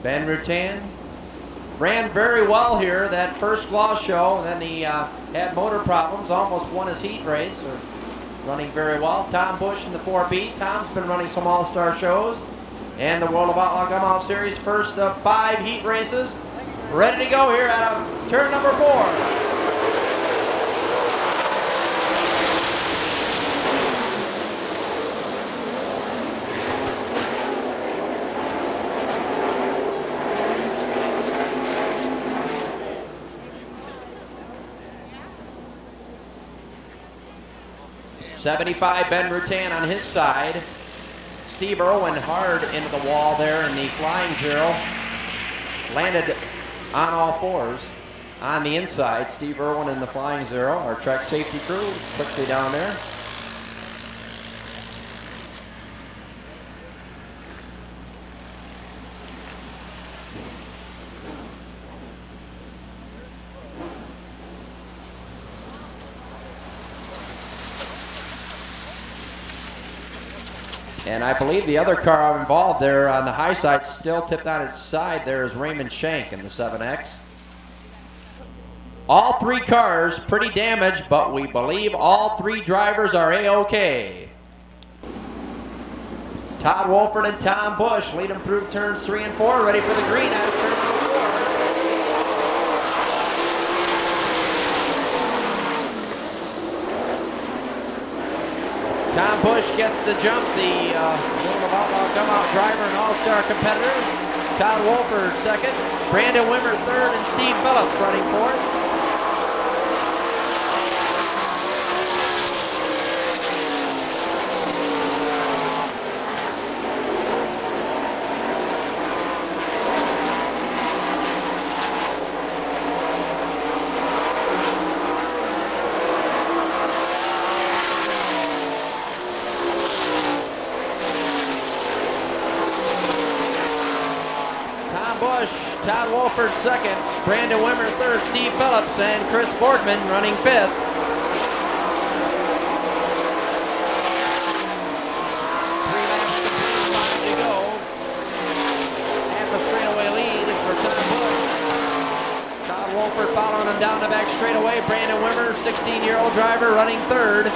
Ben Rutan ran very well here that first gloss show, and then he had motor problems, almost won his heat race. Running very well. Tom Bush in the 4B. Tom's been running some all-star shows and the World of Outlaw Gumout Series, first of 5 heat races. Ready to go here out of turn number 4. .75 Ben Rutan on his side. Steve Irwin hard into the wall there in the flying zero. Landed on all fours on the inside. Steve Irwin in the flying zero. Our track safety crew quickly down there. And I believe the other car involved there on the high side, still tipped on its side, there is Raymond Shank in the 7X. All 3 cars pretty damaged, but we believe all 3 drivers are A-OK. Todd Wolford and Tom Bush lead them through turns 3 and 4, ready for the green out of turn number 4. Tom Bush gets the jump, the World of Outlaw Gumout driver and all-star competitor. Todd Wolford second, Brandon Wimmer third, and Steve Phillips running fourth. Bush, Todd Wolford second, Brandon Wimmer third, Steve Phillips and Chris Borgman running fifth. Three laps to go. Half a straightaway lead for Tom Bush. Todd Wolford following him down the back straightaway. Brandon Wimmer, 16-year-old driver, running third.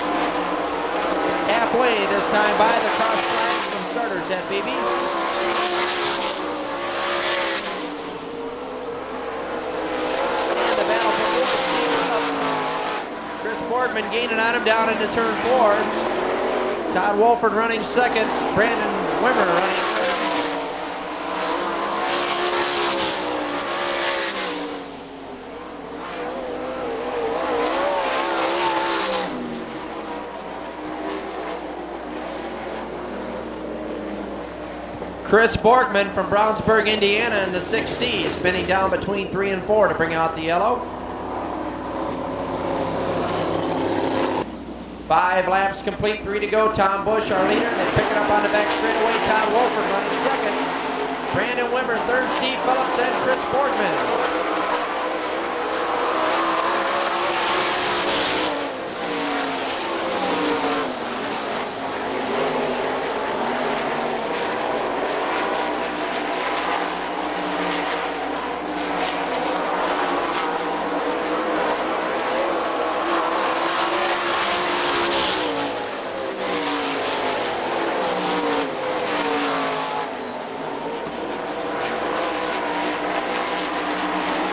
Halfway this time by the cross flag from starters at BB. Borgman gaining on him down into turn 4. Todd Wolford running second. Brandon Wimmer running third. Chris Borgman from Brownsburg, Indiana in the 6C, spinning down between 3 and 4 to bring out the yellow. 5 laps complete, 3 to go. Tom Bush, our leader. They pick it up on the back straightaway. Todd Wolford running second. Brandon Wimmer third. Steve Phillips and Chris Borgman.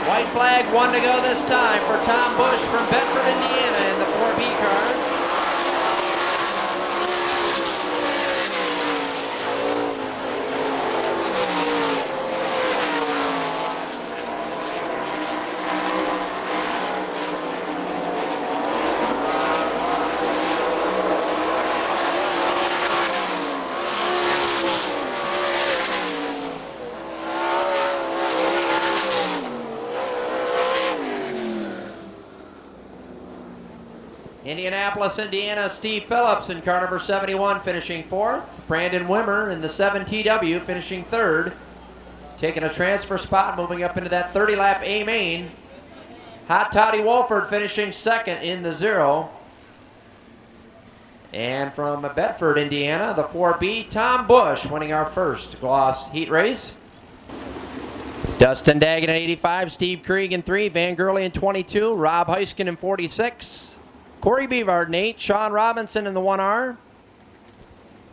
White flag, 1 to go this time for Tom Bush from Bedford, Indiana in the 4B car. Indianapolis, Indiana, Steve Phillips in car number 71 finishing 4th. Brandon Wimmer in the 7TW finishing 3rd. Taking a transfer spot, moving up into that 30-lap A main. Hot Toddy Wolford finishing 2nd in the 0. And from Bedford, Indiana, the 4B, Tom Bush winning our first gloss heat race. Dustin Daggett in 85, Steve Krieg in 3, Van Gurley in 22, Rob Heiskin in 46, Corey Beavard in 8, Sean Robinson in the 1R,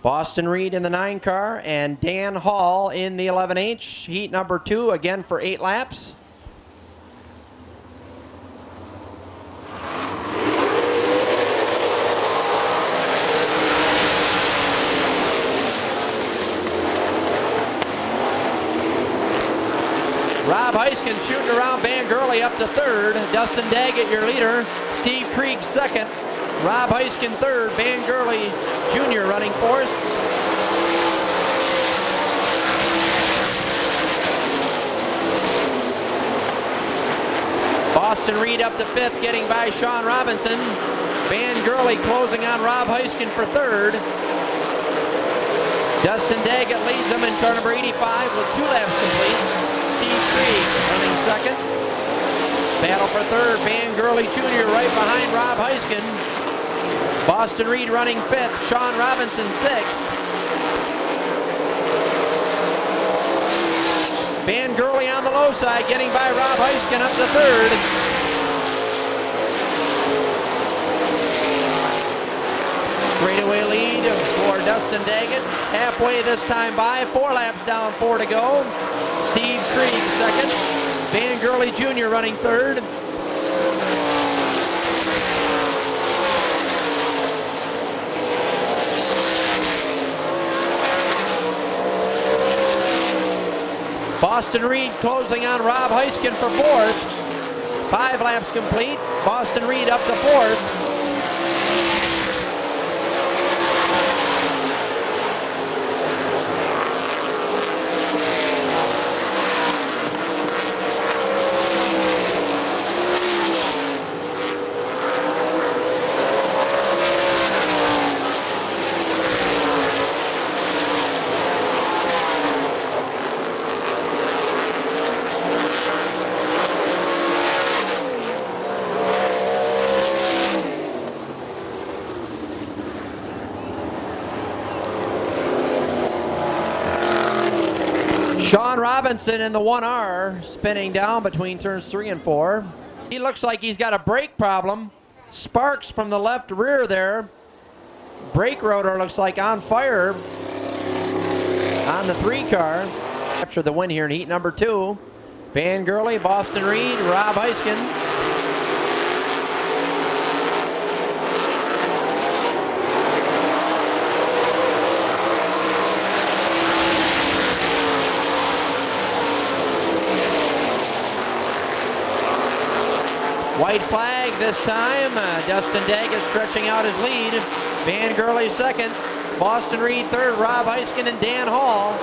Boston Reed in the 9 car, and Dan Hall in the 11H. Heat number 2, again for 8 laps. Rob Heiskin shooting around Van Gurley up to 3rd. Dustin Daggett, your leader. Steve Krieg 2nd. Rob Heiskin 3rd. Van Gurley Jr. running 4th. Boston Reed up to 5th, getting by Sean Robinson. Van Gurley closing on Rob Heiskin for 3rd. Dustin Daggett leads them in car number 85 with 2 laps complete. Steve Krieg running 2nd. Battle for 3rd. Van Gurley Jr. right behind Rob Heiskin. Boston Reed running 5th. Sean Robinson 6th. Van Gurley on the low side, getting by Rob Heiskin up to 3rd. Straightaway lead for Dustin Daggett. Halfway this time by, 4 laps down, 4 to go. Steve Krieg 2nd. Van Gurley Jr. running 3rd. Boston Reed closing on Rob Heiskin for 4th. 5 laps complete. Boston Reed up to 4th. Sean Robinson in the 1R, spinning down between turns 3 and 4. He looks like he's got a brake problem. Sparks from the left rear there. Brake rotor looks like on fire on the 3 car. Capture the win here in heat number 2. Van Gurley, Boston Reed, Rob Heiskin. White flag this time. Dustin Daggett stretching out his lead. Van Gurley 2nd. Boston Reed 3rd. Rob Heiskin and Dan Hall.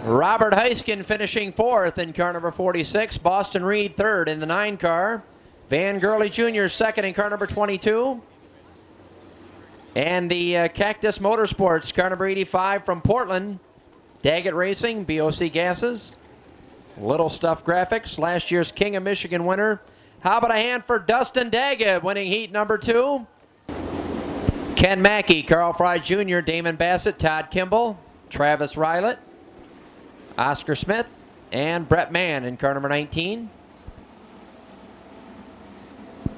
Robert Heiskin finishing 4th in car number 46. Boston Reed 3rd in the 9 car. Van Gurley Jr. 2nd in car number 22. And the Cactus Motorsports car number 85 from Portland. Daggett Racing, BOC Gases. Little Stuff Graphics, last year's King of Michigan winner. How about a hand for Dustin Daggett winning heat number 2? Ken Mackey, Carl Fry Jr., Damon Bassett, Todd Kimball, Travis Rylett, Oscar Smith, and Brett Mann in car number 19.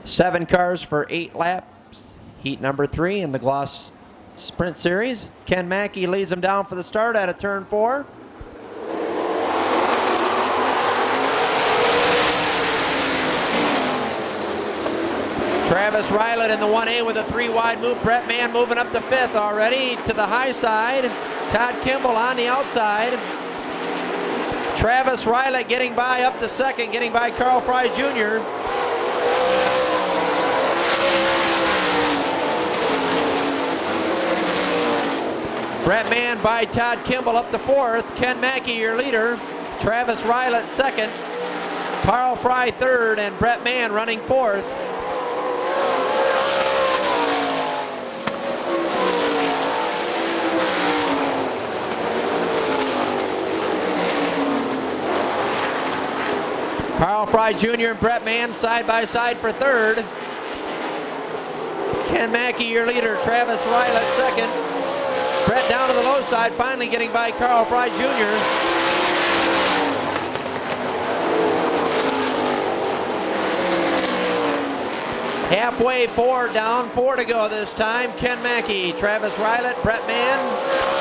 7 cars for 8 laps. Heat number 3 in the Gloss Sprint Series. Ken Mackey leads them down for the start out of turn 4. Travis Rylett in the 1A with a 3-wide move. Brett Mann moving up to 5th already to the high side. Todd Kimball on the outside. Travis Rylett getting by up to 2nd, getting by Carl Fry Jr. Brett Mann by Todd Kimball up to 4th. Ken Mackey, your leader. Travis Rylett 2nd. Carl Fry third, and Brett Mann running fourth. Carl Fry Jr. and Brett Mann side by side for third. Ken Mackey, your leader. Travis Rylett second. Brett down to the low side, finally getting by Carl Fry Jr. Halfway, four down, four to go this time. Ken Mackey, Travis Rylett, Brett Mann.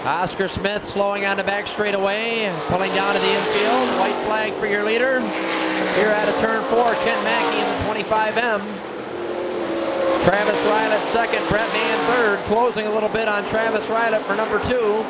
Oscar Smith slowing on the back straightaway, pulling down to the infield. White flag for your leader. Here out of turn 4, Ken Mackey in the 25M. Travis Rylett second, Brett Mann third. Closing a little bit on Travis Rylett for number 2.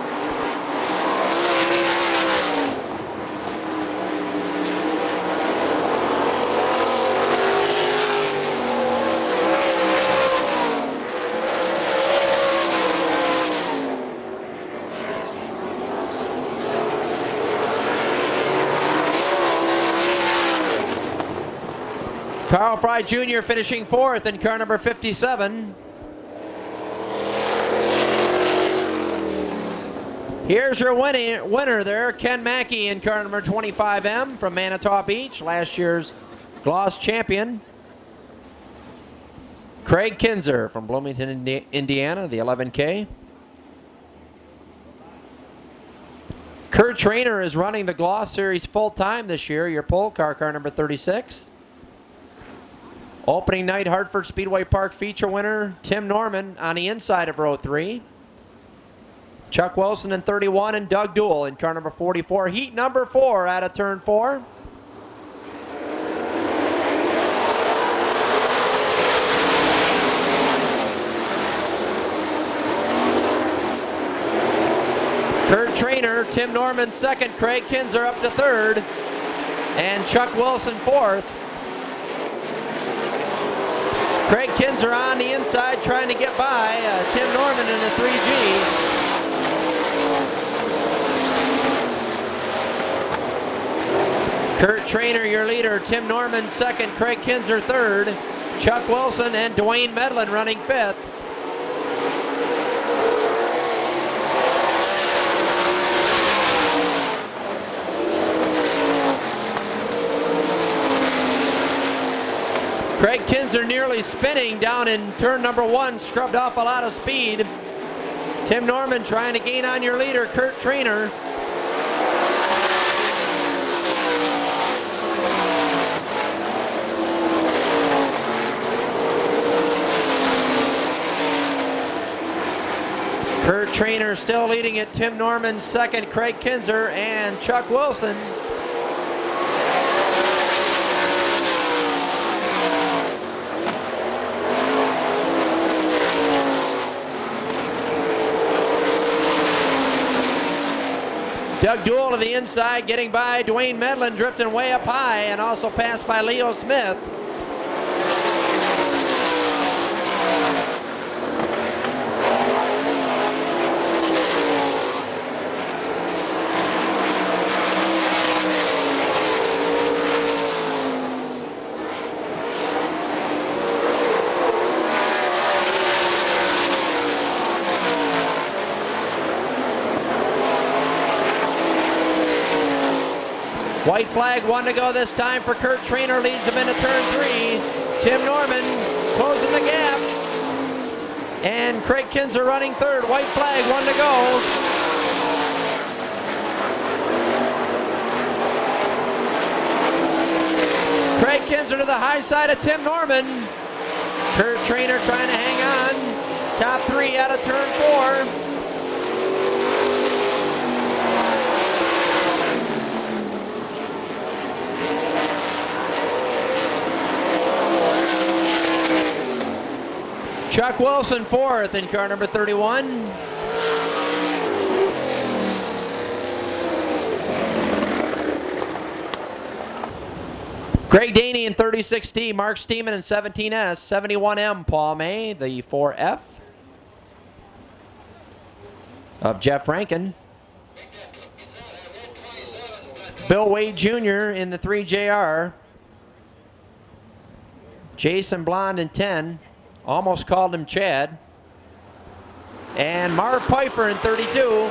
Carl Fry Jr. finishing 4th in car number 57. Here's your winner there, Ken Mackey in car number 25M from Manitowoc Beach, last year's Gloss champion. Craig Kinzer from Bloomington, Indiana, the 11K. Kurt Trainer is running the Gloss Series full-time this year, your pole car number 36. Opening night Hartford Speedway Park feature winner Tim Norman on the inside of row 3. Chuck Wilson in 31 and Doug Duell in car number 44. Heat number 4 out of turn 4. Kurt Trainer, Tim Norman second, Craig Kinzer up to third, and Chuck Wilson 4th. Craig Kinzer on the inside trying to get by Tim Norman in the 3G. Kurt Trainer, your leader. Tim Norman second, Craig Kinzer third. Chuck Wilson and Dwayne Medlin running 5th. Craig Kinzer nearly spinning down in turn number 1, scrubbed off a lot of speed. Tim Norman trying to gain on your leader, Kurt Trainer. Kurt Trainer still leading it. Tim Norman second, Craig Kinzer and Chuck Wilson. Doug Duell to the inside, getting by Dwayne Medlin, drifting way up high, and also passed by Leo Smith. White flag, 1 to go this time for Kurt Trainer, leads him into turn 3. Tim Norman closing the gap. And Craig Kinzer running third. White flag, 1 to go. Greg Kinsler to the high side of Tim Norman. Kurt Trainer trying to hang on. Top 3 out of turn 4. Chuck Wilson 4th in car number 31. Greg Daney in 36D, Mark Steeman in 17S, 71M, Paul May, the 4F of Jeff Rankin. Bill Wade Jr. in the 3JR. Jason Blond in 10. Almost called him Chad. And Marv Pfeiffer in 32.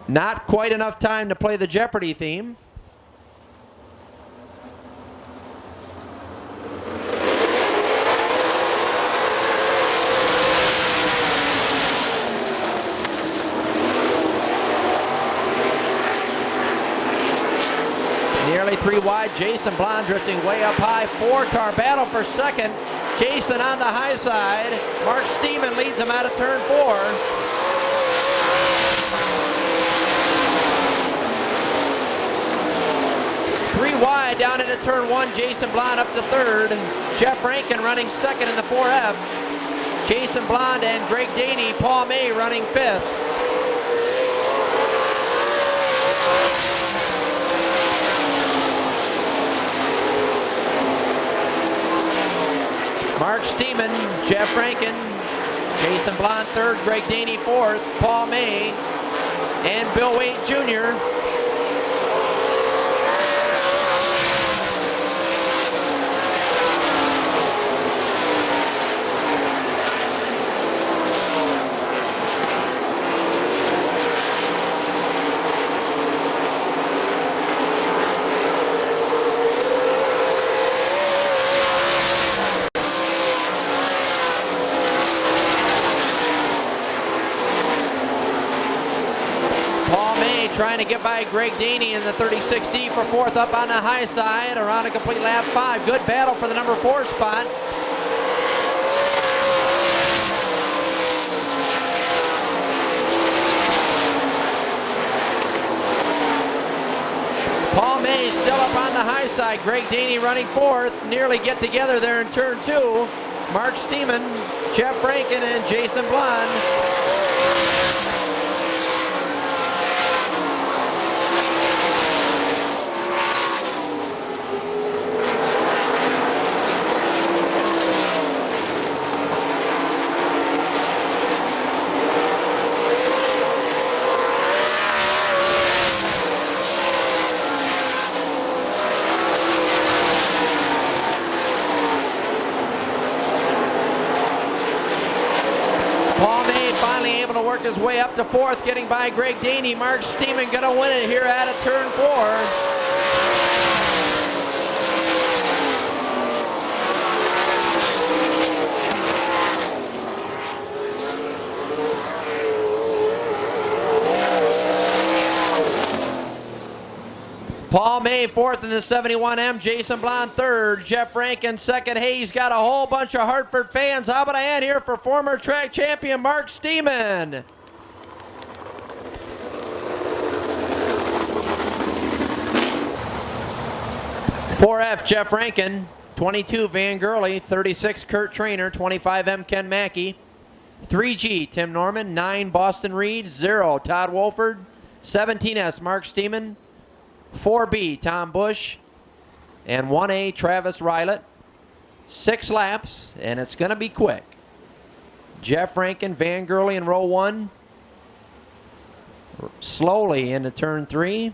Not quite enough time to play the Jeopardy theme. Nearly 3 wide. Jason Blond drifting way up high. 4-car battle for second. Jason on the high side. Mark Steeman leads him out of turn 4. 3 wide down into turn 1. Jason Blond up to 3rd. Jeff Rankin running 2nd in the 4F. Jason Blond and Greg Daney, Paul May running 5th. Mark Steeman, Jeff Rankin, Jason Blond 3rd, Greg Daney 4th, Paul May, and Bill Wade Jr. Trying to get by Greg Daney in the 36D for 4th up on the high side around a complete lap 5. Good battle for the number 4 spot. Paul May still up on the high side. Greg Daney running 4th. Nearly get together there in turn 2. Mark Steeman, Jeff Rankin, and Jason Blond. Work his way up to 4th, getting by Greg Daney. Mark Steeman gonna win it here out of turn 4. Paul May 4th in the 71M, Jason Blond 3rd, Jeff Rankin 2nd. Hey, he's got a whole bunch of Hartford fans. How about a hand here for former track champion Mark Steeman? .4F Jeff Rankin, 22 Van Gurley, 36 Kurt Trainer, 25M Ken Mackey, 3G Tim Norman, 9 Boston Reed, 0 Todd Wolford, 17S Mark Steeman, 4B Tom Bush, and 1A Travis Rylett. 6 laps, and it's going to be quick. Jeff Rankin, Van Gurley in row 1. Slowly into turn 3.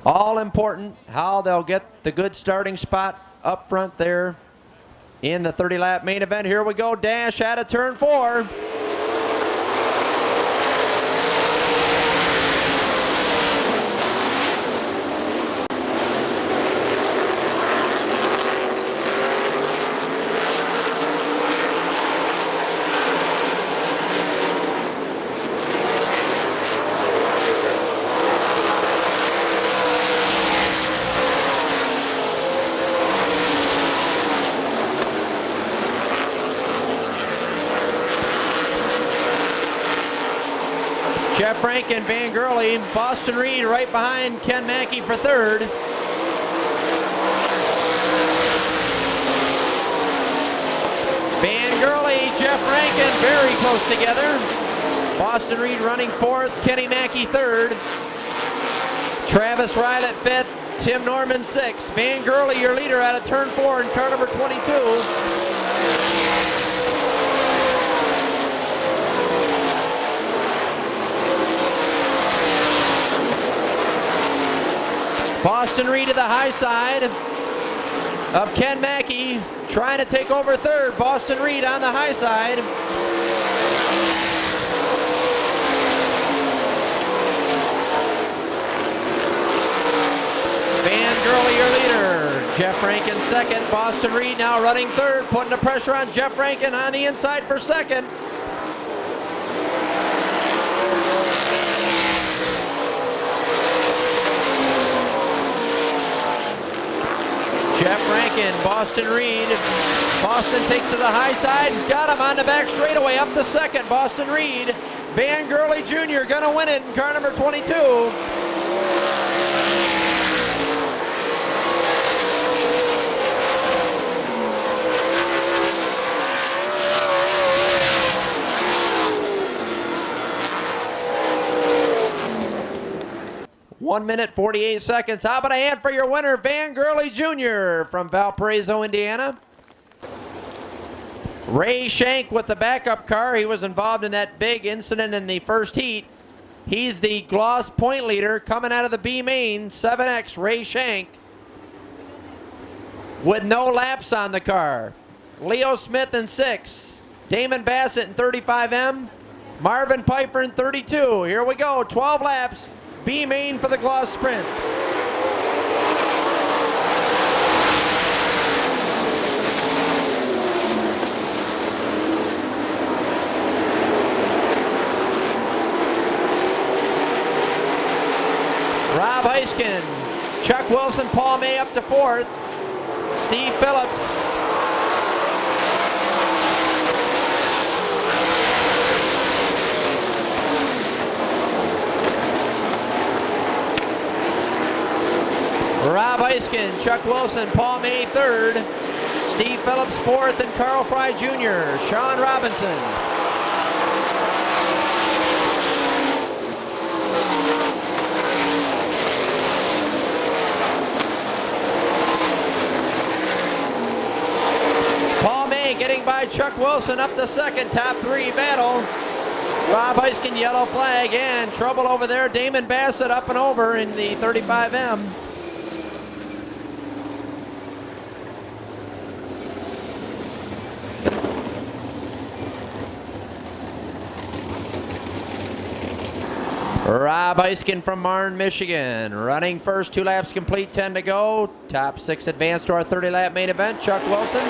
All important how they'll get the good starting spot up front there in the 30-lap main event. Here we go, dash out of turn 4. Rankin, Van Gurley, Boston Reed right behind Ken Mackey for third. Van Gurley, Jeff Rankin very close together. Boston Reed running fourth, Kenny Mackey third. Travis Rylett fifth, Tim Norman sixth. Van Gurley, your leader, out of turn 4 in car number 22. Boston Reed to the high side of Ken Mackey, trying to take over third. Boston Reed on the high side. Van Gurley, your leader. Jeff Rankin second. Boston Reed now running third, putting the pressure on Jeff Rankin on the inside for second. Jeff Rankin, Boston Reed. Boston takes to the high side. He's got him on the back straightaway up to second. Boston Reed. Van Gurley Jr. gonna win it in car number 22. One minute, 48 seconds. How about a hand for your winner, Van Gurley Jr. from Valparaiso, Indiana. Ray Shank with the backup car. He was involved in that big incident in the first heat. He's the Gloss point leader coming out of the B main, 7X, Ray Shank, with no laps on the car. Leo Smith in 6. Damon Bassett in 35M. Marvin Piper in 32. Here we go, 12 laps. B main for the Gloss Sprints. Rob Heiskin, Chuck Wilson, Paul May up to 4th. Steve Phillips. Rob Heiskin, Chuck Wilson, Paul May 3rd, Steve Phillips 4th, and Carl Fry Jr., Sean Robinson. Paul May getting by Chuck Wilson up to 2nd, top 3 battle. Rob Heiskin, yellow flag, and trouble over there. Damon Bassett up and over in the 35M. Rob Heiskin from Marne, Michigan, running first, 2 laps complete, 10 to go. Top 6 advanced to our 30-lap main event. Chuck Wilson,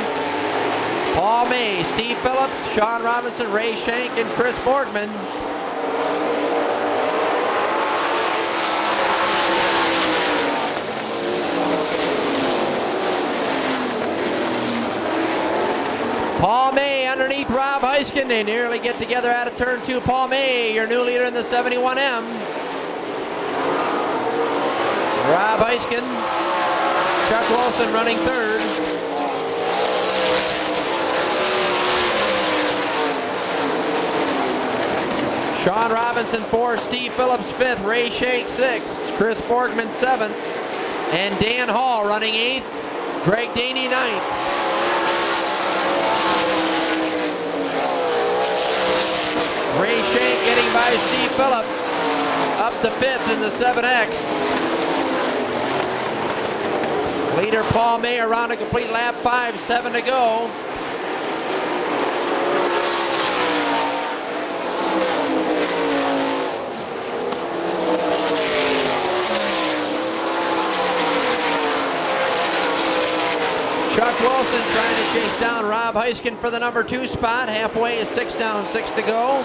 Paul May, Steve Phillips, Sean Robinson, Ray Shank, and Chris Borgman. Paul May underneath Rob Heiskin. They nearly get together out of turn 2. Paul May, your new leader in the 71M. Rob Heiskin, Chuck Wilson running 3rd. Sean Robinson 4th, Steve Phillips 5th, Ray Shank 6th, Chris Borgman 7th, and Dan Hall running 8th, Greg Daney 9th. Ray Shank getting by Steve Phillips, up to 5th in the 7X. Leader Paul May around a complete lap 5, 7 to go. Chuck Wilson trying to chase down Rob Heiskin for the number 2 spot. Halfway is 6 down, 6 to go.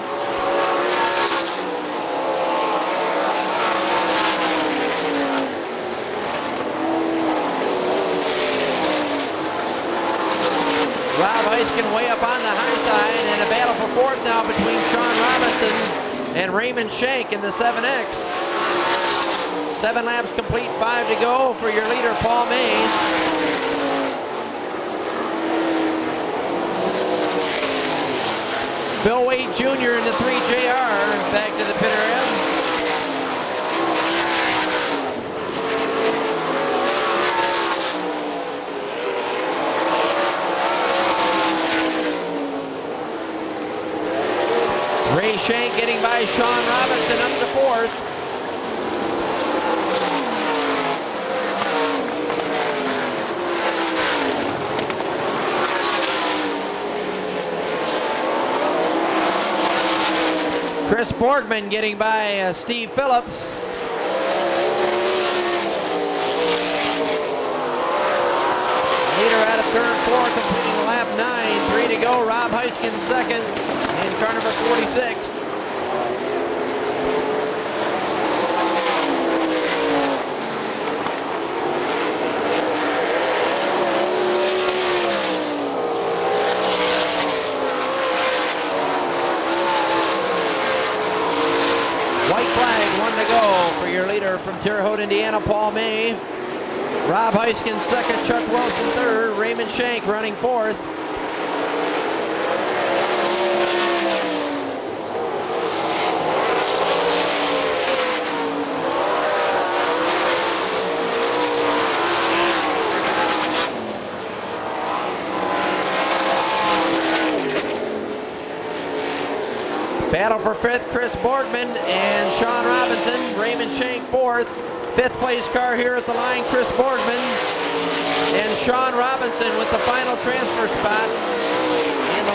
Rob Heiskin way up on the high side, and a battle for 4th now between Sean Robinson and Raymond Shank in the 7X. 7 laps complete, 5 to go for your leader, Paul May. Bill Wade Jr. in the 3JR back to the pit area. Ray Shank getting by Sean Robinson up to 4th. Chris Borgman getting by Steve Phillips. Leader out of turn 4, completing lap 9. 3 to go. Rob Heiskins second in car number 46. White flag, 1 to go for your leader from Terre Haute, Indiana, Paul May. Rob Heiskins second, Chuck Wilson third, Raymond Shank running 4th. Battle for 5th, Chris Borgman and Sean Robinson. Raymond Shank 4th. 5th place car here at the line, Chris Borgman and Sean Robinson with the final transfer spot in the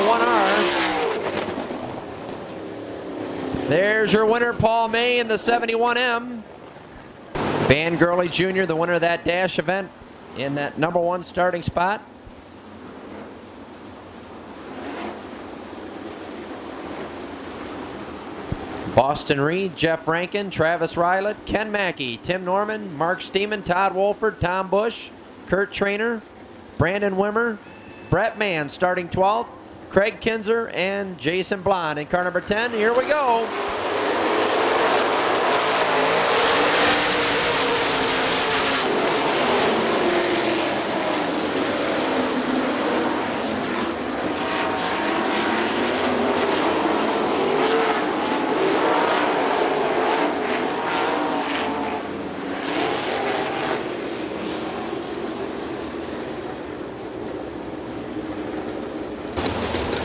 1R. There's your winner, Paul May in the 71M. Van Gurley Jr., the winner of that dash event in that number 1 starting spot. Boston Reed, Jeff Rankin, Travis Rylett, Ken Mackey, Tim Norman, Mark Steeman, Todd Wolford, Tom Bush, Kurt Trainer, Brandon Wimmer, Brett Mann starting 12th, Craig Kinzer, and Jason Blond in car number 10. Here we go.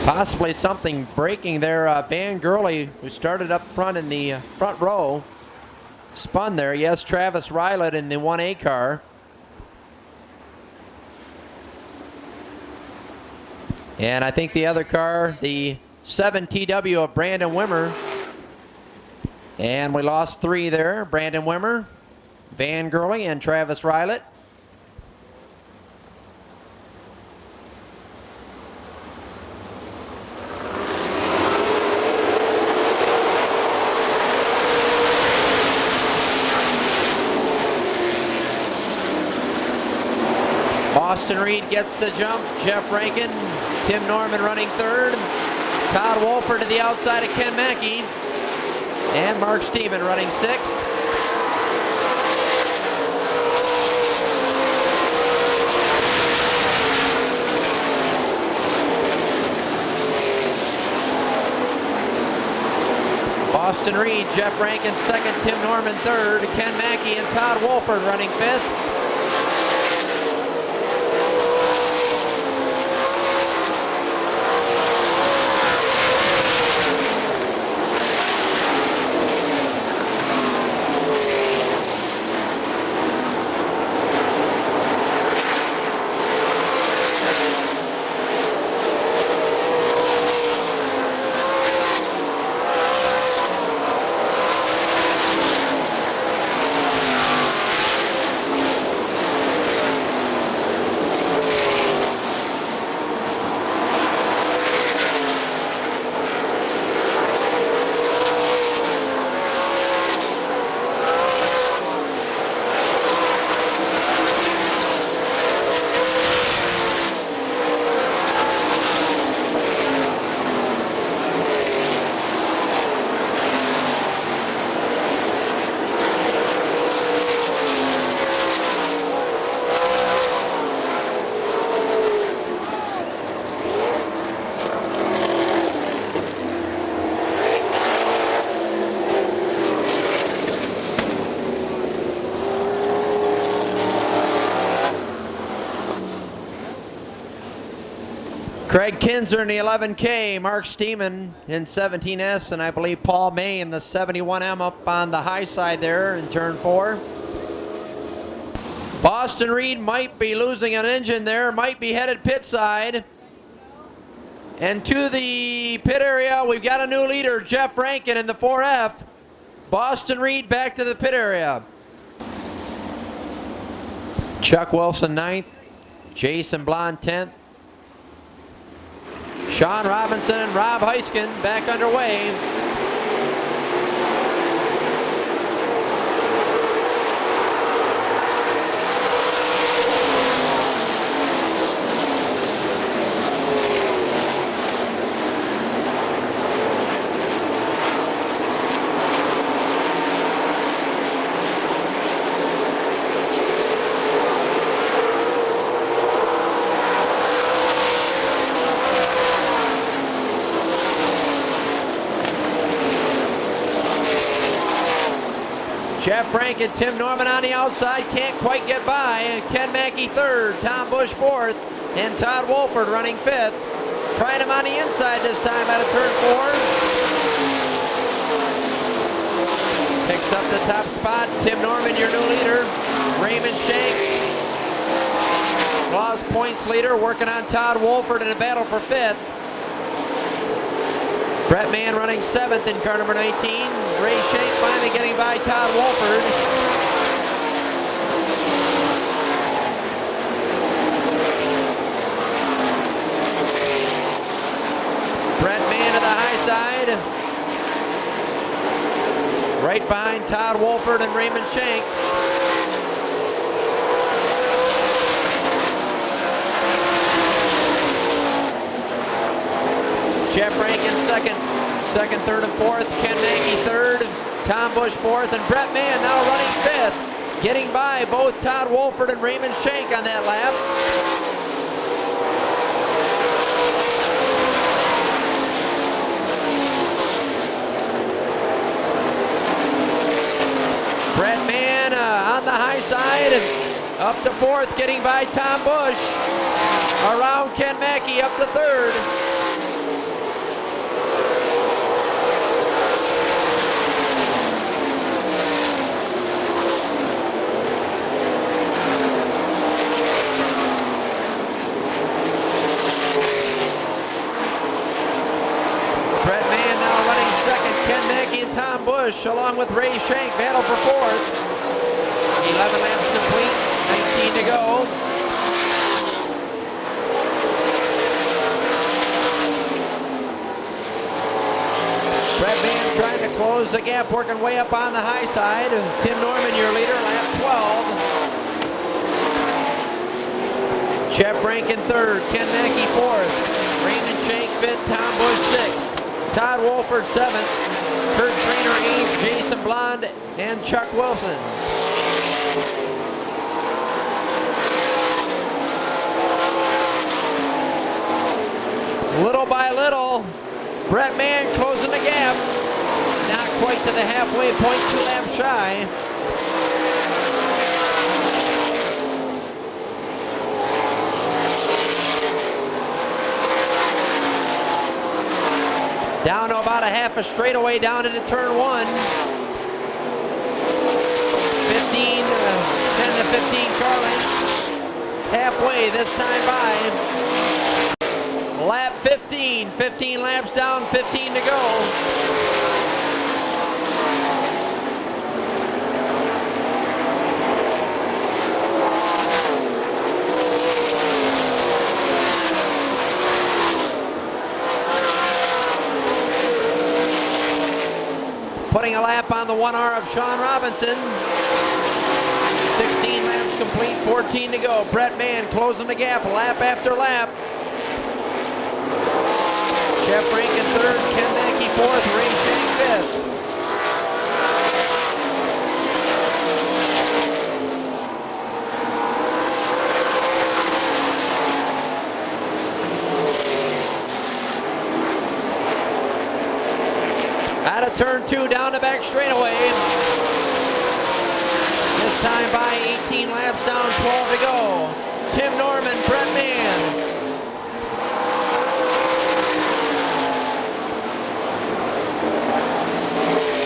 Possibly something breaking there. Van Gurley, who started up front in the front row, spun there. Yes, Travis Rylett in the 1A car. And I think the other car, the 7TW of Brandon Wimmer. And we lost 3 there. Brandon Wimmer, Van Gurley, and Travis Rylett. Boston Reed gets the jump. Jeff Rankin, Tim Norman running 3rd. Todd Wolford to the outside of Ken Mackey. And Mark Steeman running 6th. Boston Reed, Jeff Rankin 2nd, Tim Norman 3rd. Ken Mackey and Todd Wolford running 5th. Craig Kinzer in the 11K, Mark Steeman in 17S, and I believe Paul May in the 71M up on the high side there in turn 4. Boston Reed might be losing an engine there, might be headed pit side. And to the pit area, we've got a new leader, Jeff Rankin in the 4F. Boston Reed back to the pit area. Chuck Wilson 9th, Jason Blond 10th. Sean Robinson and Rob Heiskin back underway. Jeff Rankin, Tim Norman on the outside, can't quite get by. Ken Mackey 3rd, Tom Bush 4th, and Todd Wolford running 5th. Trying him on the inside this time out of turn 4. Picks up the top spot. Tim Norman, your new leader. Raymond Shank, Claus points leader, working on Todd Wolford in a battle for 5th. Brett Mann running 7th in car number 19. Ray Shank finally getting by Todd Wolford. Brett Mann to the high side. Right behind Todd Wolford and Raymond Shank. Jeff Rankin 2nd, 3rd, and 4th. Ken Mackey 3rd, Tom Bush 4th, and Brett Mann now running 5th, getting by both Todd Wolford and Raymond Shank on that lap. Brett Mann on the high side, up to 4th, getting by Tom Bush. Around Ken Mackey up to 3rd. Tom Bush along with Ray Shank battle for 4th. 11 laps complete, 19 to go. Brett Mann trying to close the gap, working way up on the high side. Tim Norman, your leader, lap 12. Jeff Rankin 3rd, Ken Mackey 4th, Raymond Shank 5th, Tom Bush 6th, Todd Wolford 7th. Kurt Trainer 8th, Jason Blond, and Chuck Wilson. Little by little, Brett Mann closing the gap. Not quite to the halfway point, 2 laps shy. Down to about a half a straightaway down into turn 1. 10 to 15 car lengths. Halfway this time by. Lap 15. 15 laps down, 15 to go. Putting a lap on the 1R of Sean Robinson. 16 laps complete, 14 to go. Brett Mann closing the gap lap after lap. Jeff Rankin 3rd, Ken Mackey 4th, Ray Shank 5th. Out of turn 2, down the back straightaway. This time by 18 laps down, 12 to go. Tim Norman, Brett Mann.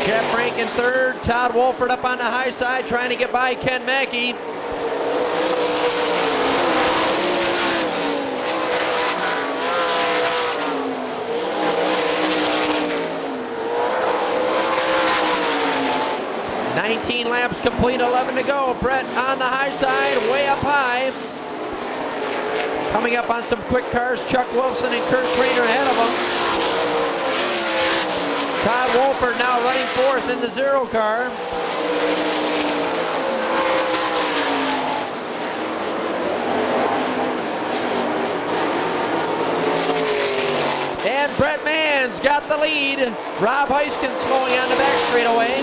Jeff Rankin third. Todd Wolford up on the high side trying to get by Ken Mackey. Laps complete, 11 to go. Brett on the high side, way up high. Coming up on some quick cars, Chuck Wilson and Kurt Trainer ahead of him. Todd Wolford now running fourth in the 0 car. And Brett Mann's got the lead. Rob Heiskins slowing on the back straightaway.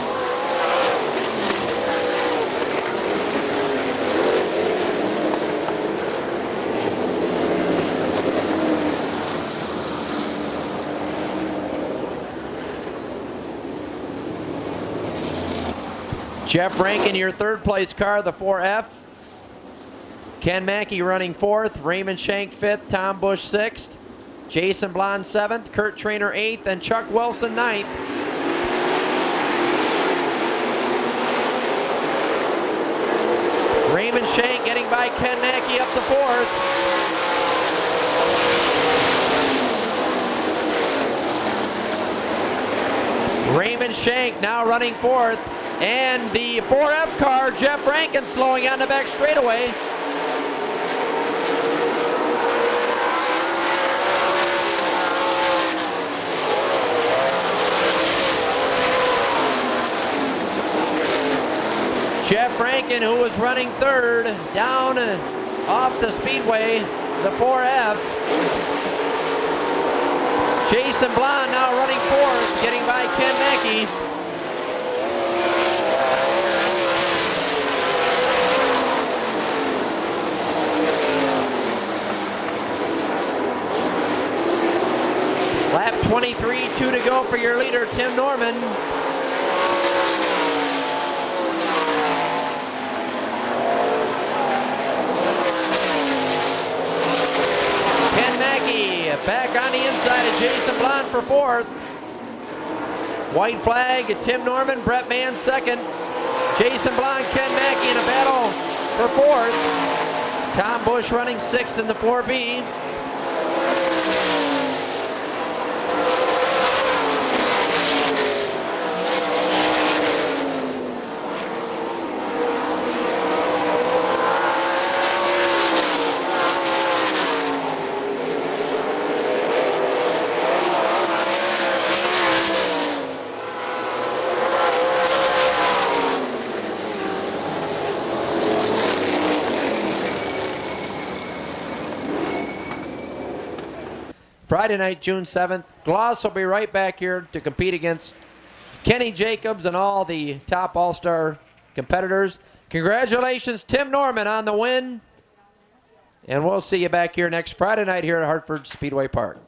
Jeff Rankin, your third place car, the 4F. Ken Mackey running fourth, Raymond Shank fifth, Tom Busch sixth, Jason Blond seventh, Kurt Trainer eighth, and Chuck Wilson ninth. Raymond Shank getting by Ken Mackey up to fourth. Raymond Shank now running fourth. And the 4F car, Jeff Rankin, slowing on the back straightaway. Jeff Rankin, who was running third, down off the speedway, the 4F. Jason Blond now running fourth, getting by Ken Mackey. Lap 23, 2 to go for your leader, Tim Norman. Ken Mackey back on the inside of Jason Blond for fourth. White flag, Tim Norman, Brett Mann second. Jason Blond, Ken Mackey in a battle for fourth. Tom Busch running sixth in the 4B. Friday night, June 7th. Gloss will be right back here to compete against Kenny Jacobs and all the top all-star competitors. Congratulations, Tim Norman, on the win. And we'll see you back here next Friday night here at Hartford Speedway Park.